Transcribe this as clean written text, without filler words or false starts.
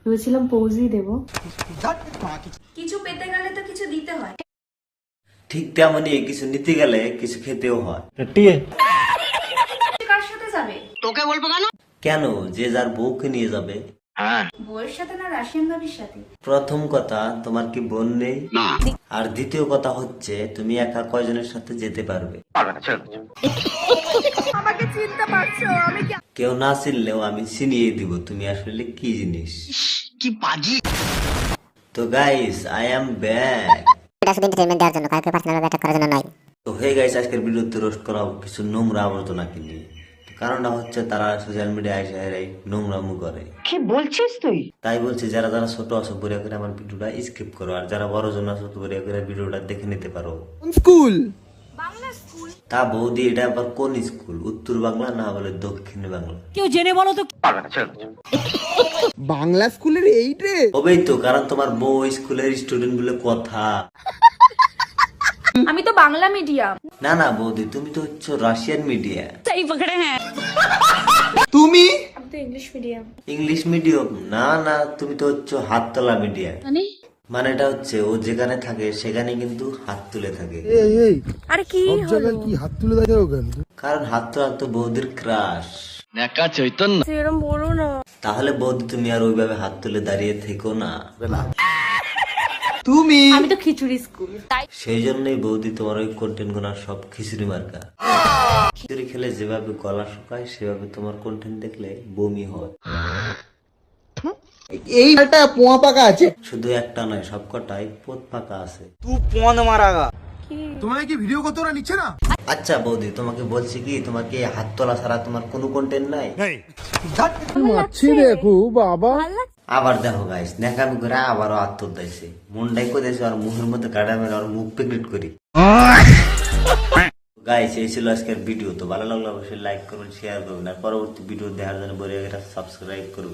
ভেবেছিলাম পৌঁছেই দেবো। কিছু পেতে গেলে তো কিছু দিতে হয়। ঠিক তেমনই কিছু নিতে গেলে কিছু খেতেও হয়। কার সাথে যাবে? কেন, যে যার বউকে নিয়ে যাবে। বউয়ের সাথে না রাশিয়ান ভাবির সাথে? প্রথম কথা, তোমার কি বোন নেই? আর দ্বিতীয় কথা হচ্ছে, তুমি একা কয়জনের সাথে যেতে পারবে? আমাকে চিনতে পারছো? আমি কি কেউ না চিনলেও আমি চিনিয়ে দিব তুমি আসলে কি জিনিস। কি পাজি। তো গাইস, আই এম ব্যাক। এটা শুধু এন্টারটেইনমেন্ট দেওয়ার জন্য, কাউকে পার্সোনাল অ্যাটাক করার জন্য নয়। তো হয়ে গাইস, আজকের ভিডিওতে রোস্ট করা হবে কিছু নোংরা আবর্জনাকে নিয়ে। তো কারণটা হচ্ছে তারা সোশ্যাল মিডিয়ায় এসে এরাই নোংরামু করে। কি বলছিস তুই? তাই বলছি, যারা যারা ছোট আছো বরিয়া করে আমার ভিডিওটা স্কিপ করো, আর যারা বড় জন আছো বরিয়া করে ভিডিওটা দেখে নিতে পারো। School Bangla school? তা বৌদি, এটা আবার কোন স্কুল? উত্তর বাংলা না বলে দক্ষিণ বাংলা? কেউ জেনে বলো তো। বাংলা স্কুলের এই ড্রেস? হবেই তো, কারণ তোমার বউ স্কুলের স্টুডেন্ট বলে কথা। আমি তো বাংলা মিডিয়াম। না না বৌদি, তুমি তো হচ্ছে রাশিয়ান মিডিয়া। সেই পকড়ে হ্যাঁ। তুমি আমি তো ইংলিশ মিডিয়াম। English medium? না না, তুমি তো হচ্ছে হাততলা মিডিয়া। মানে এটা হচ্ছে ও যেখানে থাকে সেখানে কিন্তু হাত তুলে থাকে। এই আরে কি সব জায়গায় কি হাত তুলে দাঁড়াও কেন? কারণ হাত তোলা তো বৌদির ক্রাশ। এরকম বলো না। তাহলে বৌদি, তুমি আর ওইভাবে হাত তুলে দাঁড়িয়ে থেকো না। তুমি আমি তো খিচুড়ি স্কুল। তাই সেই জন্যই বৌদি তোমার ওই কন্টেন্ট গুলো সব খিচুড়ি মার্কা। খিচুড়ি খেলে যেভাবে গলা শুকায় সেভাবে তোমার কন্টেন্ট দেখলে বমি হয়। এই একটা পোয়া পাকা আছে। শুধু একটা নয়, সব কটাই পোত পাকা আছে। তোমায় কি ভিডিও করতে ওরা নিচ্ছে না? আচ্ছা বৌদি, তোমাকে বলছি কি, তোমার কি হাত তোলা ছাড়া তোমার কোনো কন্টেন্ট নাই? মাছি দেখো বাবা। আবার দেখো গাইস, নেকামি করে আবারও আত্মত দিয়েছে। মনটাই করে দিয়েছে আর মুখের মধ্যে গাড়া মেরে আর মুখ পিকনিক করি। গাইস, এই ছিল আজকের ভিডিও। তো ভালো লাগলে অবশ্যই লাইক করবেন, শেয়ার করবেন, আর পরবর্তী ভিডিও দেখার জন্য বলে সাবস্ক্রাইব করবে।